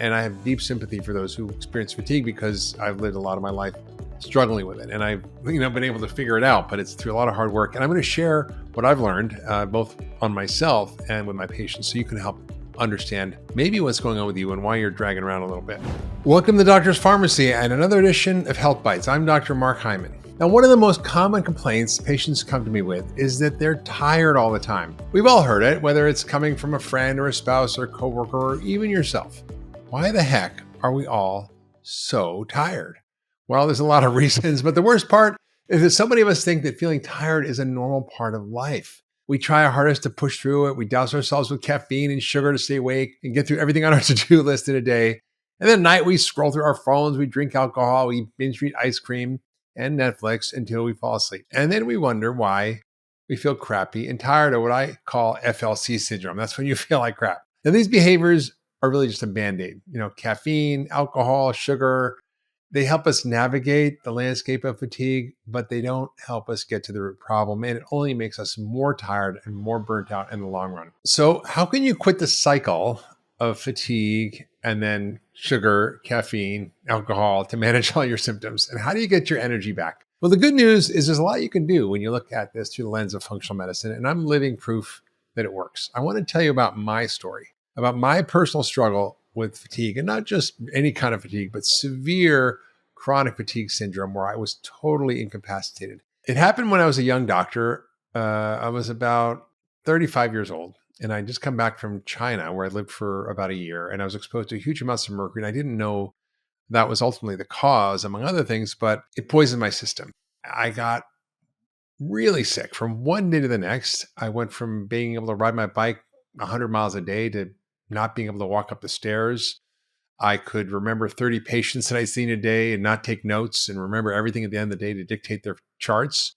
And I have deep sympathy for those who experience fatigue because I've lived a lot of my life struggling with it. And I've been able to figure it out, but it's through a lot of hard work. And I'm going to share what I've learned both on myself and with my patients so you can help understand maybe what's going on with you and why you're dragging around a little bit. Welcome to Doctor's Pharmacy and another edition of Health Bites. I'm Dr. Mark Hyman. Now, one of the most common complaints patients come to me with is that they're tired all the time. We've all heard it, whether it's coming from a friend or a spouse or a coworker or even yourself. Why the heck are we all so tired? Well, there's a lot of reasons, but the worst part is that so many of us think that feeling tired is a normal part of life. We try our hardest to push through it. We douse ourselves with caffeine and sugar to stay awake and get through everything on our to-do list in a day. And then at night, we scroll through our phones, we drink alcohol, we binge eat ice cream and Netflix until we fall asleep. And then we wonder why we feel crappy and tired, or what I call FLC Syndrome. That's when you feel like crap. Now, these behaviors are really just a Band-Aid. Caffeine, alcohol, sugar, they help us navigate the landscape of fatigue, but they don't help us get to the root problem. And it only makes us more tired and more burnt out in the long run. So how can you quit the cycle of fatigue and then sugar, caffeine, alcohol to manage all your symptoms? And how do you get your energy back? Well, the good news is there's a lot you can do when you look at this through the lens of functional medicine, and I'm living proof that it works. I want to tell you about my story, about my personal struggle with fatigue, and not just any kind of fatigue, but severe chronic fatigue syndrome where I was totally incapacitated. It happened when I was a young doctor. I was about 35 years old. And I just come back from China where I lived for about a year, and I was exposed to huge amounts of mercury. And I didn't know that was ultimately the cause, among other things, but it poisoned my system. I got really sick from one day to the next. I went from being able to ride my bike 100 miles a day to not being able to walk up the stairs. I could remember 30 patients that I'd seen a day and not take notes and remember everything at the end of the day to dictate their charts,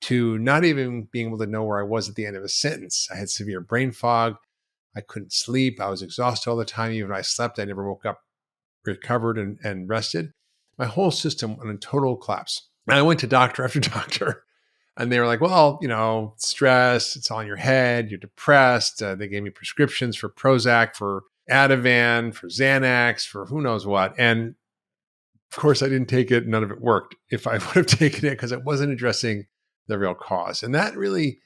to not even being able to know where I was at the end of a sentence. I had severe brain fog. I couldn't sleep. I was exhausted all the time. Even when I slept, I never woke up recovered and rested. My whole system went in total collapse. And I went to doctor after doctor, and they were like, well, stress, it's all in your head. You're depressed. They gave me prescriptions for Prozac, for Ativan, for Xanax, for who knows what. And of course, I didn't take it. None of it worked if I would have taken it because it wasn't addressing the real cause. And that really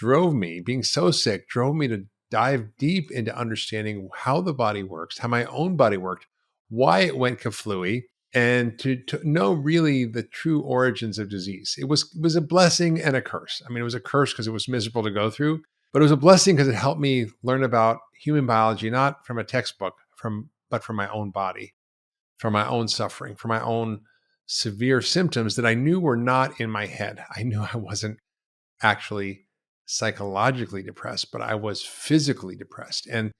being so sick, drove me to dive deep into understanding how the body works, how my own body worked, why it went kaflooey, and to know really the true origins of disease. It was a blessing and a curse. I mean, it was a curse because it was miserable to go through, but it was a blessing because it helped me learn about human biology, not from a textbook, but from my own body, from my own suffering, from my own severe symptoms that I knew were not in my head. I knew I wasn't actually psychologically depressed, but I was physically depressed. And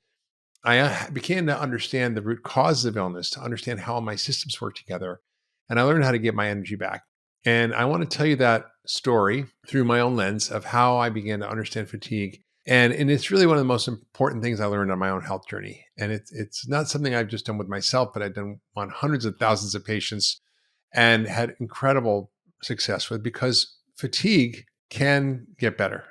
I began to understand the root causes of illness, to understand how my systems work together. And I learned how to get my energy back. And I want to tell you that story through my own lens of how I began to understand fatigue. And it's really one of the most important things I learned on my own health journey. And it's not something I've just done with myself, but I've done on hundreds of thousands of patients and had incredible success with, because fatigue can get better.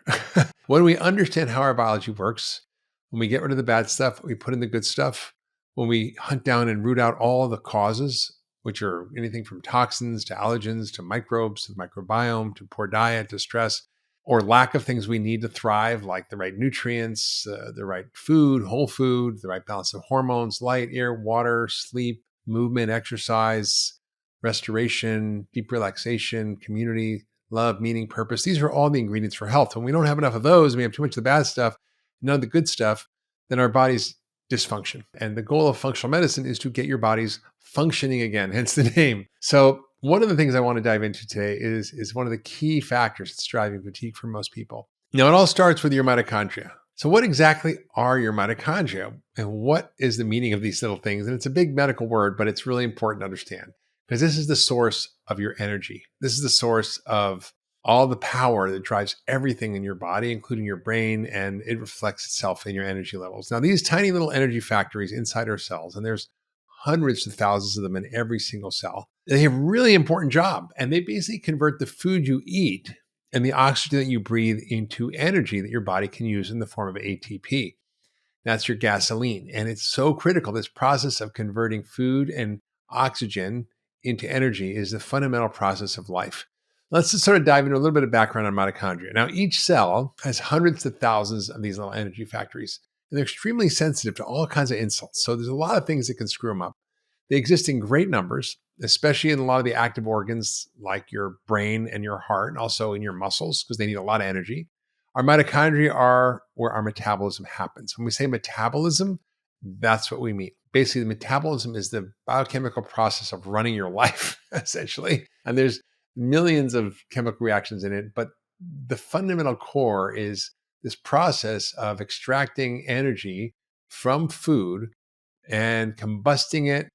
When we understand how our biology works, when we get rid of the bad stuff, we put in the good stuff, when we hunt down and root out all the causes, which are anything from toxins to allergens to microbes to the microbiome to poor diet to stress or lack of things we need to thrive, like the right nutrients, the right food, whole food, the right balance of hormones, light, air, water, sleep, movement, exercise, restoration, deep relaxation, community, love, meaning, purpose. These are all the ingredients for health. When we don't have enough of those, and we have too much of the bad stuff, none of the good stuff, then our bodies dysfunction. And the goal of functional medicine is to get your bodies functioning again, hence the name. So one of the things I want to dive into today is one of the key factors that's driving fatigue for most people. Now, it all starts with your mitochondria. So what exactly are your mitochondria, and what is the meaning of these little things? And it's a big medical word, but it's really important to understand, because this is the source of your energy. This is the source of all the power that drives everything in your body, including your brain, and it reflects itself in your energy levels. Now, these tiny little energy factories inside our cells, and there's hundreds of thousands of them in every single cell, they have a really important job, and they basically convert the food you eat and the oxygen that you breathe into energy that your body can use in the form of ATP. That's your gasoline. And it's so critical. This process of converting food and oxygen into energy is the fundamental process of life. Let's just sort of dive into a little bit of background on mitochondria. Now, each cell has hundreds of thousands of these little energy factories, and they're extremely sensitive to all kinds of insults. So there's a lot of things that can screw them up. They exist in great numbers, especially in a lot of the active organs like your brain and your heart, and also in your muscles because they need a lot of energy. Our mitochondria are where our metabolism happens. When we say metabolism, that's what we mean. Basically, the metabolism is the biochemical process of running your life, essentially. And there's millions of chemical reactions in it, but the fundamental core is this process of extracting energy from food and combusting it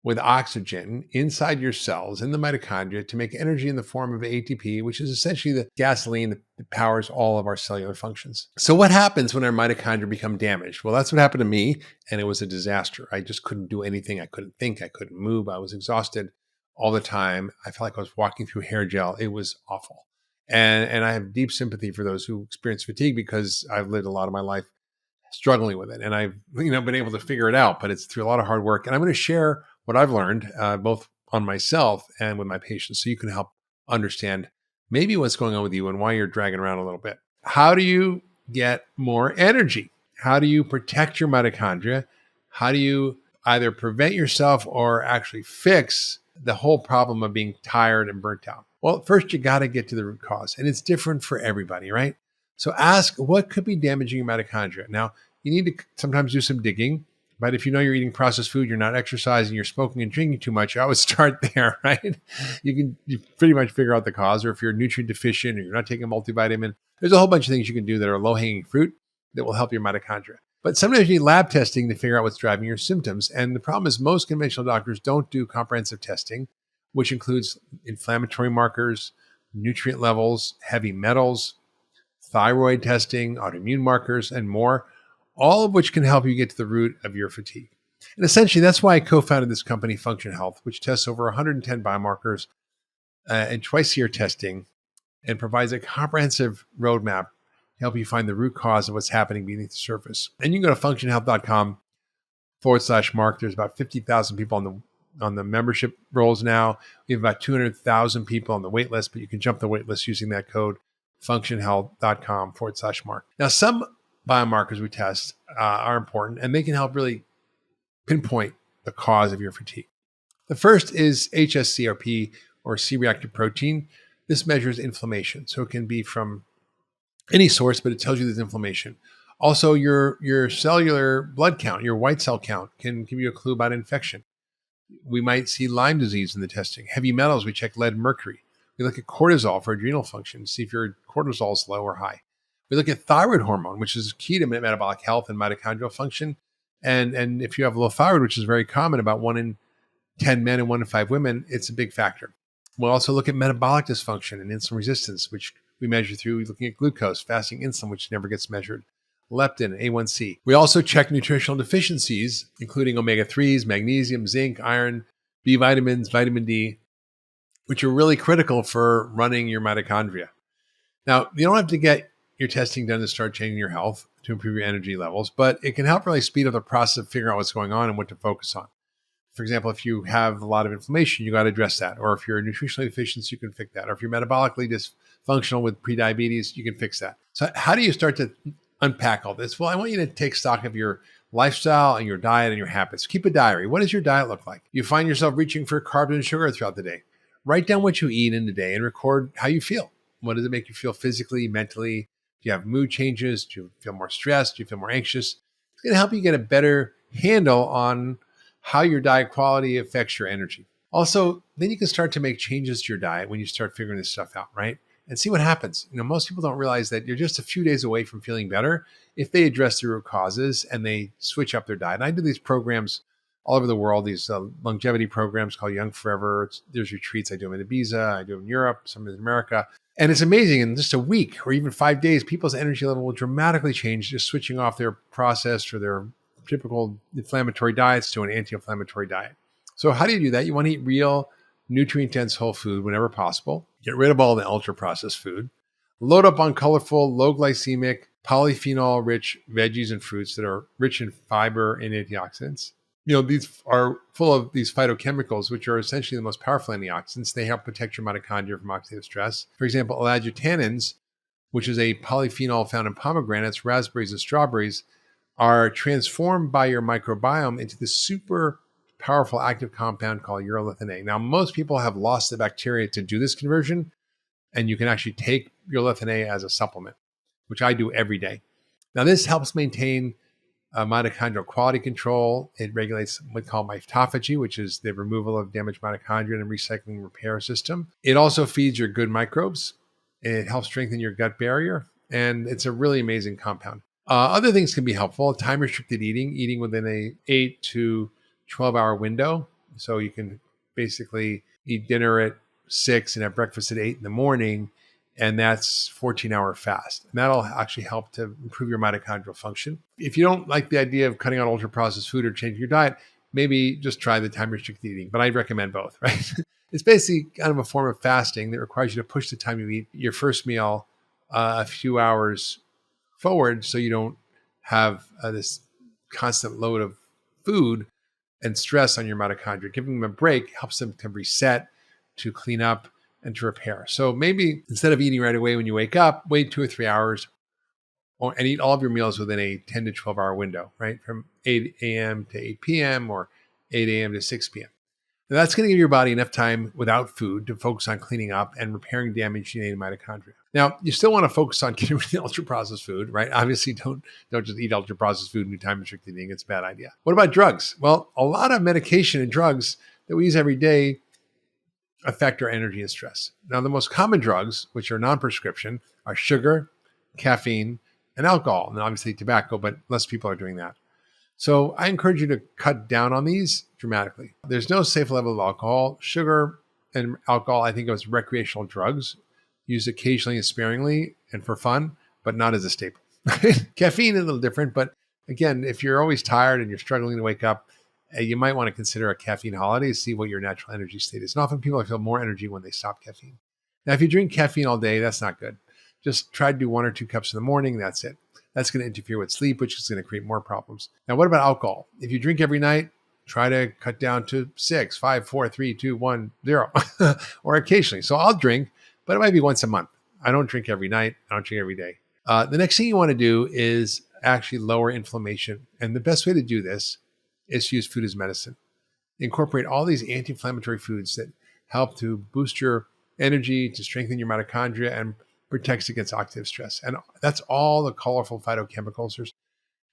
with oxygen inside your cells in the mitochondria to make energy in the form of ATP, which is essentially the gasoline that powers all of our cellular functions. So what happens when our mitochondria become damaged? Well, that's what happened to me, and it was a disaster. I just couldn't do anything. I couldn't think. I couldn't move. I was exhausted all the time. I felt like I was walking through hair gel. It was awful. And I have deep sympathy for those who experience fatigue because I've lived a lot of my life struggling with it. And I've been able to figure it out, but it's through a lot of hard work. And I'm going to share what I've learned, both on myself and with my patients, so you can help understand maybe what's going on with you and why you're dragging around a little bit. How do you get more energy? How do you protect your mitochondria? How do you either prevent yourself or actually fix the whole problem of being tired and burnt out? Well, first, you got to get to the root cause, and it's different for everybody, right? So ask what could be damaging your mitochondria. Now, you need to sometimes do some digging. But if you know you're eating processed food, you're not exercising, you're smoking and drinking too much, I would start there, right? You pretty much figure out the cause. Or if you're nutrient deficient or you're not taking a multivitamin, there's a whole bunch of things you can do that are low-hanging fruit that will help your mitochondria. But sometimes you need lab testing to figure out what's driving your symptoms. And the problem is most conventional doctors don't do comprehensive testing, which includes inflammatory markers, nutrient levels, heavy metals, thyroid testing, autoimmune markers, and more, all of which can help you get to the root of your fatigue. And essentially, that's why I co-founded this company, Function Health, which tests over 110 biomarkers and twice-a-year testing and provides a comprehensive roadmap to help you find the root cause of what's happening beneath the surface. And you can go to functionhealth.com/Mark. There's about 50,000 people on the membership rolls now. We have about 200,000 people on the wait list, but you can jump the wait list using that code, functionhealth.com/Mark. Now, some biomarkers we test are important, and they can help really pinpoint the cause of your fatigue. The first is HSCRP, or C-reactive protein. This measures inflammation. So it can be from any source, but it tells you there's inflammation. Also, your cellular blood count, your white cell count, can give you a clue about infection. We might see Lyme disease in the testing. Heavy metals, we check lead, mercury. We look at cortisol for adrenal function to see if your cortisol is low or high. We look at thyroid hormone, which is key to metabolic health and mitochondrial function. And if you have low thyroid, which is very common, about 1 in 10 men and 1 in 5 women, it's a big factor. We'll also look at metabolic dysfunction and insulin resistance, which we measure through looking at glucose, fasting insulin, which never gets measured, leptin, A1C. We also check nutritional deficiencies, including omega-3s, magnesium, zinc, iron, B vitamins, vitamin D, which are really critical for running your mitochondria. Now, you don't have to get your testing done to start changing your health to improve your energy levels, but it can help really speed up the process of figuring out what's going on and what to focus on. For example, if you have a lot of inflammation, you got to address that. Or if you're nutritionally deficient, you can fix that. Or if you're metabolically dysfunctional with prediabetes, you can fix that. So how do you start to unpack all this? Well, I want you to take stock of your lifestyle and your diet and your habits. Keep a diary. What does your diet look like? You find yourself reaching for carbs and sugar throughout the day. Write down what you eat in the day and record how you feel. What does it make you feel physically, mentally? Do you have mood changes? Do you feel more stressed? Do you feel more anxious? It's going to help you get a better handle on how your diet quality affects your energy. Also, then you can start to make changes to your diet when you start figuring this stuff out, right? And see what happens. Most people don't realize that you're just a few days away from feeling better if they address the root causes and they switch up their diet. And I do these programs all over the world, these longevity programs called Young Forever. There's retreats. I do them in Ibiza. I do them in Europe, some in America. And it's amazing. In just a week or even 5 days, people's energy level will dramatically change just switching off their processed or their typical inflammatory diets to an anti-inflammatory diet. So how do you do that? You want to eat real, nutrient-dense whole food whenever possible. Get rid of all the ultra-processed food. Load up on colorful, low glycemic, polyphenol-rich veggies and fruits that are rich in fiber and antioxidants. These are full of these phytochemicals, which are essentially the most powerful antioxidants. They help protect your mitochondria from oxidative stress. For example, elagitannins, which is a polyphenol found in pomegranates, raspberries, and strawberries, are transformed by your microbiome into this super powerful active compound called urolithin A. Now, most people have lost the bacteria to do this conversion, and you can actually take urolithin A as a supplement, which I do every day. Now, this helps maintain mitochondrial quality control. It regulates what we call mitophagy, which is the removal of damaged mitochondria and recycling repair system. It also feeds your good microbes. It helps strengthen your gut barrier, and it's a really amazing compound. Other things can be helpful. Time-restricted eating within a 8 to 12-hour window. So you can basically eat dinner at 6 and have breakfast at 8 in the morning, and that's 14-hour fast. And that'll actually help to improve your mitochondrial function. If you don't like the idea of cutting out ultra-processed food or changing your diet, maybe just try the time-restricted eating. But I'd recommend both, right? It's basically kind of a form of fasting that requires you to push the time you eat your first meal a few hours forward, so you don't have this constant load of food and stress on your mitochondria. Giving them a break helps them to reset, to clean up, and to repair. So maybe instead of eating right away when you wake up, wait 2 or 3 hours and eat all of your meals within a 10 to 12 hour window, right? From 8 a.m. to 8 p.m. or 8 a.m. to 6 p.m. Now that's going to give your body enough time without food to focus on cleaning up and repairing damaged DNA mitochondria. Now, you still want to focus on getting rid of the ultra-processed food, right? Obviously, don't just eat ultra-processed food and do time-restricted eating. It's a bad idea. What about drugs? Well, a lot of medication and drugs that we use every day affect our energy and stress. Now, the most common drugs, which are non-prescription, are sugar, caffeine, and alcohol. And obviously tobacco, but less people are doing that. So I encourage you to cut down on these dramatically. There's no safe level of alcohol. Sugar and alcohol, I think of as recreational drugs, used occasionally and sparingly and for fun, but not as a staple. Caffeine is a little different, but again, if you're always tired and you're struggling to wake up, you might want to consider a caffeine holiday to see what your natural energy state is. And often people feel more energy when they stop caffeine. Now, if you drink caffeine all day, that's not good. Just try to do 1 or 2 cups in the morning. That's it. That's going to interfere with sleep, which is going to create more problems. Now, what about alcohol? If you drink every night, try to cut down to 6, 5, 4, 3, 2, 1, 0, or occasionally. So I'll drink, but it might be once a month. I don't drink every night. I don't drink every day. The next thing you want to do is actually lower inflammation. And the best way to do this is to use food as medicine. Incorporate all these anti-inflammatory foods that help to boost your energy, to strengthen your mitochondria, and protects against oxidative stress. And that's all the colorful phytochemicals. There's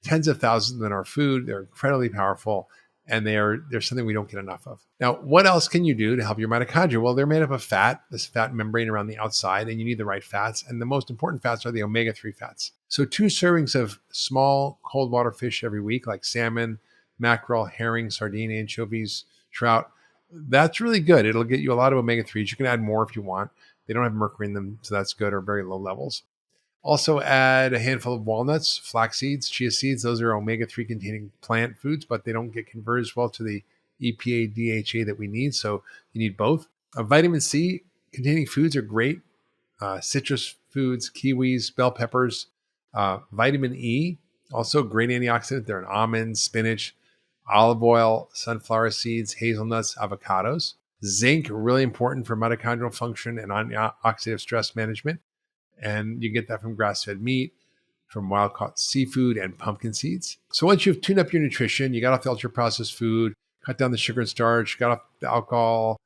tens of thousands in our food. They're incredibly powerful, and they're something we don't get enough of. Now, what else can you do to help your mitochondria? Well, they're made up of fat, this fat membrane around the outside, and you need the right fats. And the most important fats are the omega-3 fats. So 2 servings of small cold water fish every week, like salmon, mackerel, herring, sardine, anchovies, trout. That's really good. It'll get you a lot of omega-3s. You can add more if you want. They don't have mercury in them, so that's good, or very low levels. Also add a handful of walnuts, flax seeds, chia seeds. Those are omega-3 containing plant foods, but they don't get converted as well to the EPA, DHA that we need. So you need both. Vitamin C containing foods are great. Citrus foods, kiwis, bell peppers. Vitamin E, also great antioxidant. They're in almonds, spinach, olive oil, sunflower seeds, hazelnuts, avocados. Zinc, really important for mitochondrial function and oxidative stress management. And you get that from grass-fed meat, from wild-caught seafood, and pumpkin seeds. So once you've tuned up your nutrition, you got off the ultra-processed food, cut down the sugar and starch, got off the alcohol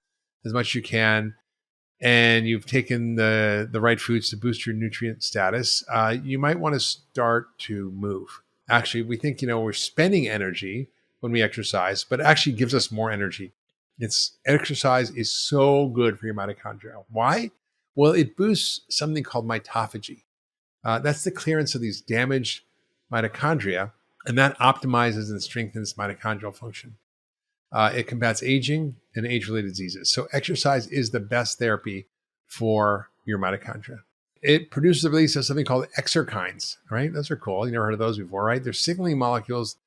as much as you can, and you've taken the right foods to boost your nutrient status, you might want to start to move. Actually, we think, we're spending energy when we exercise, but it actually gives us more energy. Exercise is so good for your mitochondria. Why? Well, it boosts something called mitophagy. That's the clearance of these damaged mitochondria, and that optimizes and strengthens mitochondrial function. It combats aging and age-related diseases. So exercise is the best therapy for your mitochondria. It produces the release of something called exerkines, right? Those are cool. You never heard of those before, right? They're signaling molecules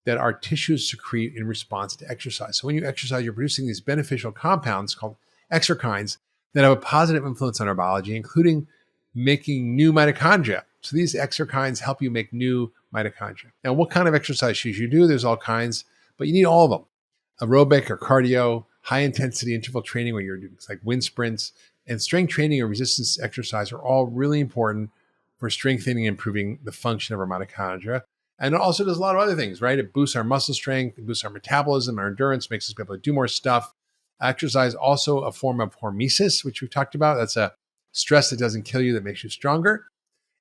that our tissues secrete in response to exercise. So when you exercise, you're producing these beneficial compounds called exerkines that have a positive influence on our biology, including making new mitochondria. So these exerkines help you make new mitochondria. Now, what kind of exercise should you do? There's all kinds, but you need all of them. Aerobic or cardio, high intensity interval training where you're doing like wind sprints, and strength training or resistance exercise are all really important for strengthening and improving the function of our mitochondria. And it also does a lot of other things, right? It boosts our muscle strength, it boosts our metabolism, our endurance, makes us be able to do more stuff. Exercise also a form of hormesis, which we've talked about. That's a stress that doesn't kill you, that makes you stronger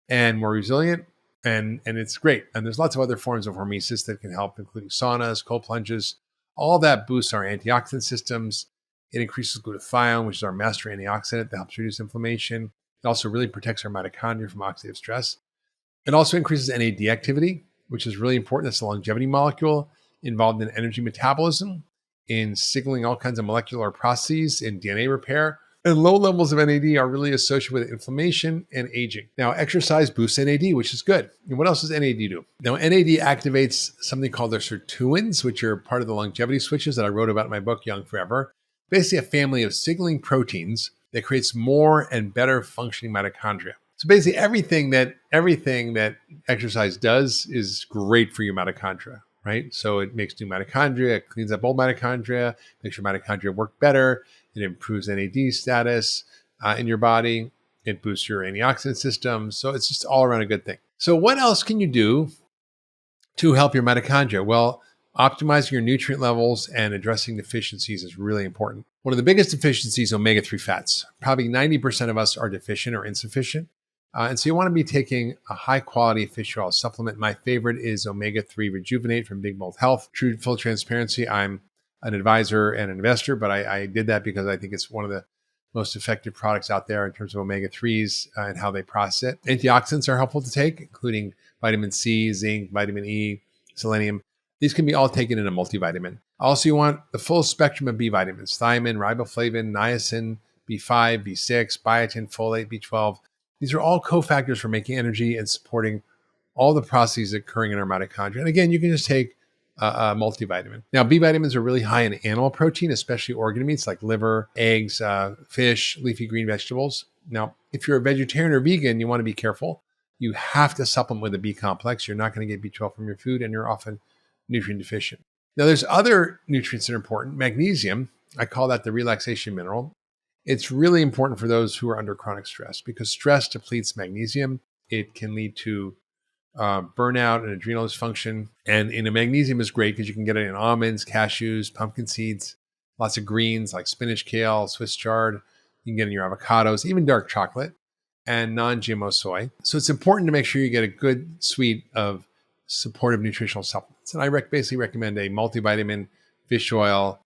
and more resilient. And it's great. And there's lots of other forms of hormesis that can help, including saunas, cold plunges. All that boosts our antioxidant systems. It increases glutathione, which is our master antioxidant that helps reduce inflammation. It also really protects our mitochondria from oxidative stress. It also increases NAD activity, which is really important. That's a longevity molecule involved in energy metabolism, in signaling all kinds of molecular processes, in DNA repair. And low levels of NAD are really associated with inflammation and aging. Now, exercise boosts NAD, which is good. And what else does NAD do? Now, NAD activates something called the sirtuins, which are part of the longevity switches that I wrote about in my book, Young Forever. Basically, a family of signaling proteins that creates more and better functioning mitochondria. So basically, everything that exercise does is great for your mitochondria, right? So it makes new mitochondria, it cleans up old mitochondria, makes your mitochondria work better. It improves NAD status in your body. It boosts your antioxidant system. So it's just all around a good thing. So what else can you do to help your mitochondria? Well, optimizing your nutrient levels and addressing deficiencies is really important. One of the biggest deficiencies is omega-3 fats. Probably 90% of us are deficient or insufficient. And so you want to be taking a high quality fish oil supplement. My favorite is omega-3 Rejuvenate from Big Bold Health. True, full transparency, I'm an advisor and an investor, but I did that because I think it's one of the most effective products out there in terms of omega-3s and how they process it. Antioxidants are helpful to take, including vitamin C, zinc, vitamin E, selenium. These can be all taken in a multivitamin. Also, you want the full spectrum of B vitamins: thiamine, riboflavin, niacin, B5, B6, biotin, folate, B12. These are all cofactors for making energy and supporting all the processes occurring in our mitochondria. And again, you can just take a multivitamin. Now, B vitamins are really high in animal protein, especially organ meats like liver, eggs, fish, leafy green vegetables. Now, if you're a vegetarian or vegan, you want to be careful. You have to supplement with a B complex. You're not going to get B12 from your food, and you're often nutrient deficient. Now, there's other nutrients that are important. Magnesium, I call that the relaxation mineral. It's really important for those who are under chronic stress because stress depletes magnesium. It can lead to burnout and adrenal dysfunction. And magnesium is great because you can get it in almonds, cashews, pumpkin seeds, lots of greens like spinach, kale, Swiss chard. You can get it in your avocados, even dark chocolate, and non-GMO soy. So it's important to make sure you get a good suite of supportive nutritional supplements. And I basically recommend a multivitamin, fish oil,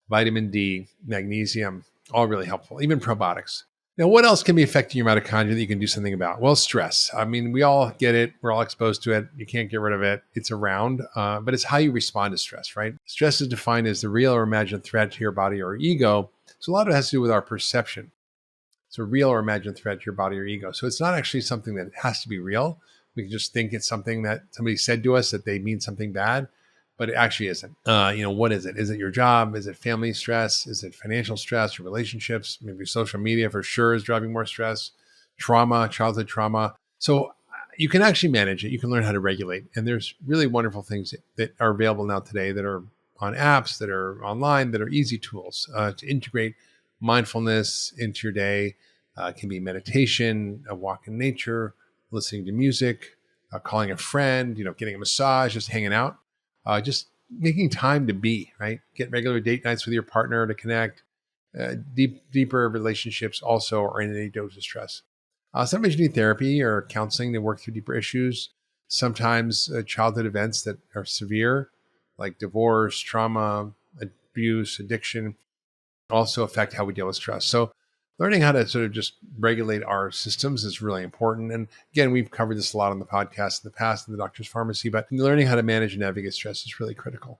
vitamin D, magnesium, all really helpful, even probiotics. Now, what else can be affecting your mitochondria that you can do something about? Well, stress. I mean, we all get it. We're all exposed to it. You can't get rid of it. It's around, but it's how you respond to stress, right? Stress is defined as the real or imagined threat to your body or ego. So a lot of it has to do with our perception. It's a real or imagined threat to your body or ego. So it's not actually something that has to be real. We can just think it's something that somebody said to us that they mean something bad, but it actually isn't. What is it? Is it your job? Is it family stress? Is it financial stress or relationships? Maybe social media for sure is driving more stress, trauma, childhood trauma. So you can actually manage it. You can learn how to regulate. And there's really wonderful things that are available now today that are on apps, that are online, that are easy tools to integrate mindfulness into your day. It can be meditation, a walk in nature, listening to music, calling a friend, getting a massage, just hanging out. Just making time to be, right? Get regular date nights with your partner to connect. Deeper relationships also are in a dose of stress. Sometimes you need therapy or counseling to work through deeper issues. Sometimes childhood events that are severe, like divorce, trauma, abuse, addiction, also affect how we deal with stress. So learning how to sort of just regulate our systems is really important. And again, we've covered this a lot on the podcast in the past in the doctor's pharmacy, but learning how to manage and navigate stress is really critical.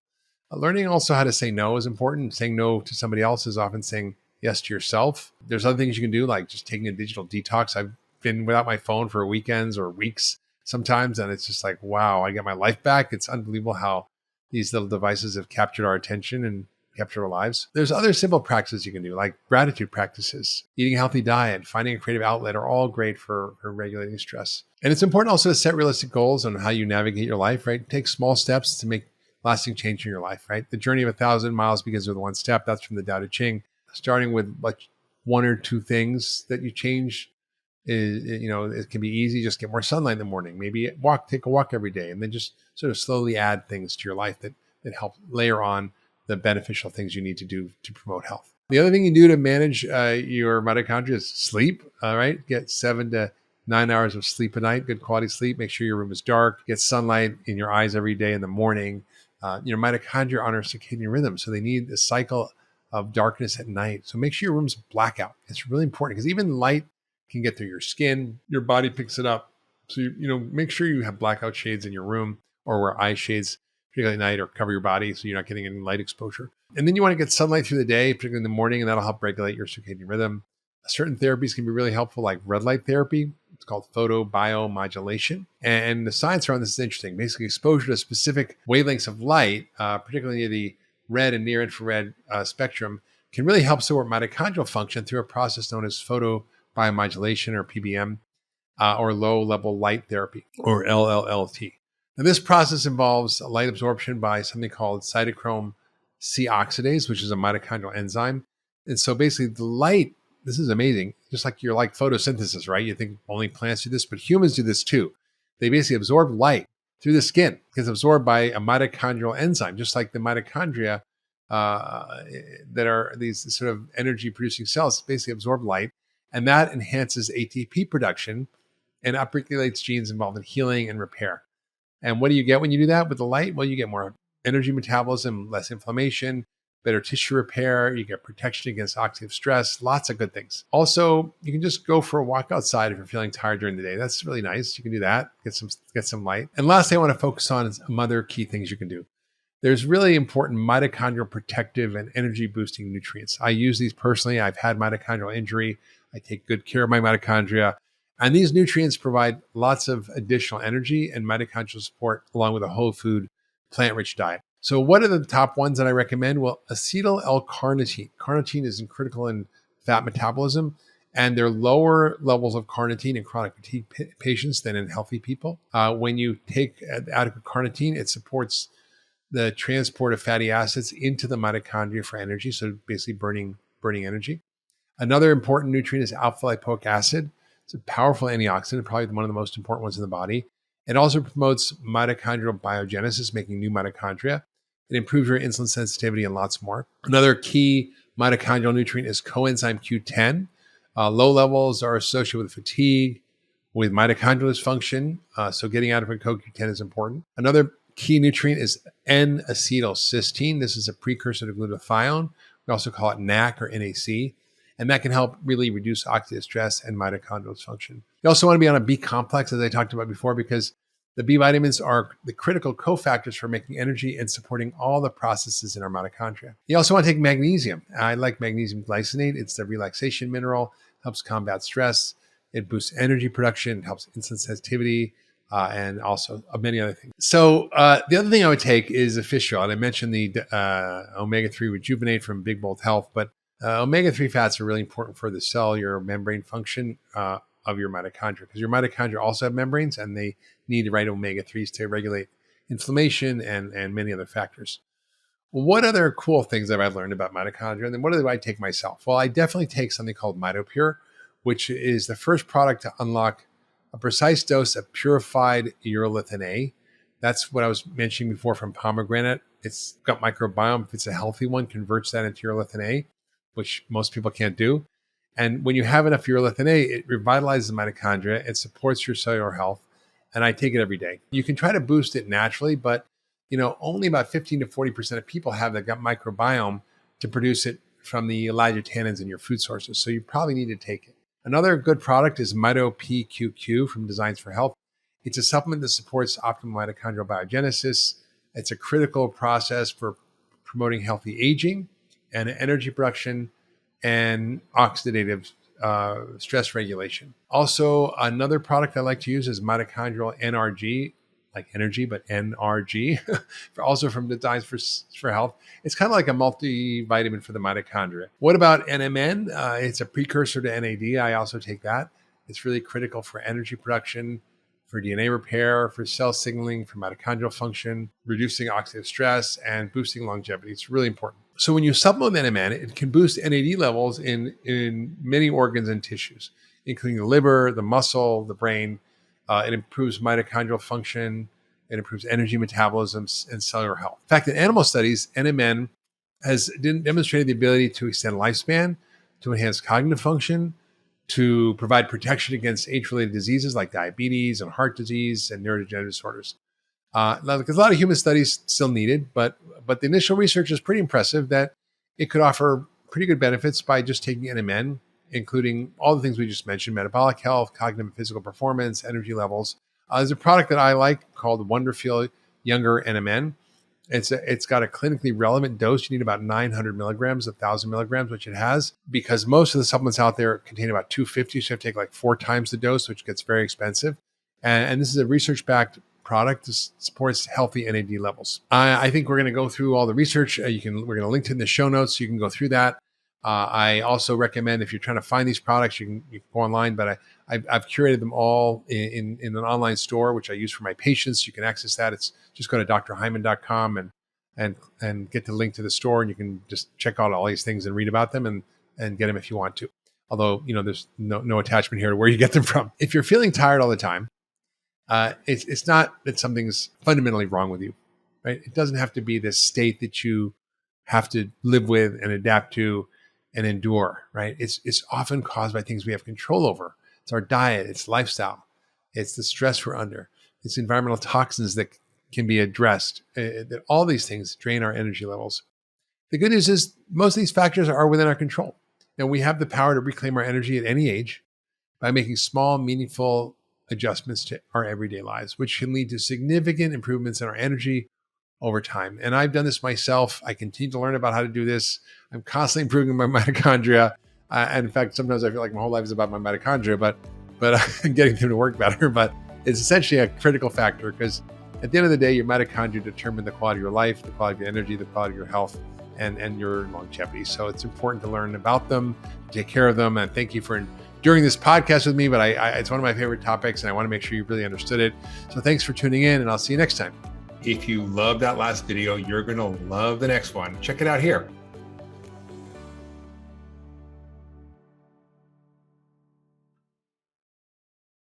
Learning also how to say no is important. Saying no to somebody else is often saying yes to yourself. There's other things you can do, like just taking a digital detox. I've been without my phone for weekends or weeks sometimes, and it's just like, wow, I get my life back. It's unbelievable how these little devices have captured our attention and kept our lives. There's other simple practices you can do, like gratitude practices, eating a healthy diet, finding a creative outlet are all great for regulating stress. And it's important also to set realistic goals on how you navigate your life, right? Take small steps to make lasting change in your life, right? The journey of 1,000 miles begins with one step. That's from the Tao Te Ching. Starting with like one or two things that you change is, it can be easy. Just get more sunlight in the morning. Maybe take a walk every day, and then just sort of slowly add things to your life that help layer on the beneficial things you need to do to promote health. The other thing you do to manage your mitochondria is sleep. All right, get 7 to 9 hours of sleep a night, good quality sleep. Make sure your room is dark. Get sunlight in your eyes every day in the morning. Your mitochondria honor circadian rhythm, so they need a cycle of darkness at night. So make sure your room's blackout. It's really important because even light can get through your skin. Your body picks it up. So make sure you have blackout shades in your room, or wear eye shades, particularly at night, or cover your body so you're not getting any light exposure. And then you want to get sunlight through the day, particularly in the morning, and that'll help regulate your circadian rhythm. Certain therapies can be really helpful, like red light therapy. It's called photobiomodulation. And the science around this is interesting. Basically, exposure to specific wavelengths of light, particularly the red and near infrared spectrum, can really help support mitochondrial function through a process known as photobiomodulation, or PBM, or low level light therapy, or LLLT. Now, this process involves light absorption by something called cytochrome C oxidase, which is a mitochondrial enzyme. And so basically the light, this is amazing, just like you're like photosynthesis, right? You think only plants do this, but humans do this too. They basically absorb light through the skin. It gets absorbed by a mitochondrial enzyme, just like the mitochondria that are these sort of energy producing cells basically absorb light. And that enhances ATP production and upregulates genes involved in healing and repair. And what do you get when you do that with the light? Well, you get more energy metabolism, less inflammation, better tissue repair. You get protection against oxidative stress, lots of good things. Also, you can just go for a walk outside if you're feeling tired during the day. That's really nice. You can do that, get some light. And lastly, I want to focus on some other key things you can do. There's really important mitochondrial protective and energy boosting nutrients. I use these personally. I've had mitochondrial injury. I take good care of my mitochondria. And these nutrients provide lots of additional energy and mitochondrial support, along with a whole food, plant-rich diet. So what are the top ones that I recommend? Well, acetyl L-carnitine. Carnitine is critical in fat metabolism, and there are lower levels of carnitine in chronic fatigue patients than in healthy people. When you take adequate carnitine, it supports the transport of fatty acids into the mitochondria for energy, so basically burning energy. Another important nutrient is alpha-lipoic acid. It's a powerful antioxidant, probably one of the most important ones in the body. It also promotes mitochondrial biogenesis, making new mitochondria. It improves your insulin sensitivity and lots more. Another key mitochondrial nutrient is coenzyme Q10. Low levels are associated with fatigue, with mitochondrial dysfunction. So getting adequate CoQ10 is important. Another key nutrient is N-acetylcysteine. This is a precursor to glutathione. We also call it NAC, or NAC. And that can help really reduce oxidative stress and mitochondrial dysfunction. You also want to be on a B complex, as I talked about before, because the B vitamins are the critical cofactors for making energy and supporting all the processes in our mitochondria. You also want to take magnesium. I like magnesium glycinate. It's the relaxation mineral, helps combat stress. It boosts energy production, helps insulin sensitivity, and also many other things. So the other thing I would take is a fish oil. And I mentioned the omega-3 Rejuvenate from Big Bold Health, but omega-3 fats are really important for the cellular membrane function of your mitochondria, because your mitochondria also have membranes, and they need the right omega-3s to regulate inflammation and many other factors. What other cool things have I learned about mitochondria? And then what do I take myself? Well, I definitely take something called MitoPure, which is the first product to unlock a precise dose of purified urolithin A. That's what I was mentioning before from pomegranate. It's gut microbiome, if it's a healthy one, converts that into urolithin A, which most people can't do. And when you have enough urolithin A, it revitalizes the mitochondria, it supports your cellular health, and I take it every day. You can try to boost it naturally, but only about 15 to 40% of people have the gut microbiome to produce it from the ellagitannins in your food sources. So you probably need to take it. Another good product is MitoPQQ from Designs for Health. It's a supplement that supports optimal mitochondrial biogenesis. It's a critical process for promoting healthy aging and energy production and oxidative stress regulation. Also, another product I like to use is mitochondrial NRG, like energy, but NRG, also from Designs for Health. It's kind of like a multivitamin for the mitochondria. What about NMN? It's a precursor to NAD. I also take that. It's really critical for energy production, for DNA repair, for cell signaling, for mitochondrial function, reducing oxidative stress, and boosting longevity. It's really important. So when you supplement NMN, it can boost NAD levels in many organs and tissues, including the liver, the muscle, the brain. It improves mitochondrial function. It improves energy metabolism and cellular health. In fact, in animal studies, NMN has demonstrated the ability to extend lifespan, to enhance cognitive function, to provide protection against age-related diseases like diabetes and heart disease and neurodegenerative disorders. Now, there's a lot of human studies still needed, but the initial research is pretty impressive that it could offer pretty good benefits by just taking NMN, including all the things we just mentioned: metabolic health, cognitive and physical performance, energy levels. There's a product that I like called Wonderfeel Younger NMN. It's got a clinically relevant dose. You need about 900 milligrams, 1,000 milligrams, which it has, because most of the supplements out there contain about 250. So you have to take like 4 times the dose, which gets very expensive. And this is a research-backed product that supports healthy NAD levels. I think we're going to go through all the research. We're going to link to it in the show notes so you can go through that. I also recommend, if you're trying to find these products, you can go online, but I've curated them all in an online store, which I use for my patients. You can access that. It's just go to drhyman.com and get the link to the store, and you can just check out all these things and read about them and get them if you want to. Although, there's no attachment here to where you get them from. If you're feeling tired all the time, it's not that something's fundamentally wrong with you, right? It doesn't have to be this state that you have to live with and adapt to and endure, right? It's often caused by things we have control over. It's our diet, it's lifestyle, it's the stress we're under, it's environmental toxins that can be addressed. That all these things drain our energy levels. The good news is most of these factors are within our control. And we have the power to reclaim our energy at any age by making small, meaningful adjustments to our everyday lives, which can lead to significant improvements in our energy over time. And I've done this myself. I continue to learn about how to do this. I'm constantly improving my mitochondria. And in fact, sometimes I feel like my whole life is about my mitochondria, but I'm getting them to work better. But it's essentially a critical factor, because at the end of the day, your mitochondria determine the quality of your life, the quality of your energy, the quality of your health, and your longevity. So it's important to learn about them, take care of them. And thank you for enduring this podcast with me. But it's one of my favorite topics, and I want to make sure you really understood it. So thanks for tuning in, and I'll see you next time. If you loved that last video, you're going to love the next one. Check it out here.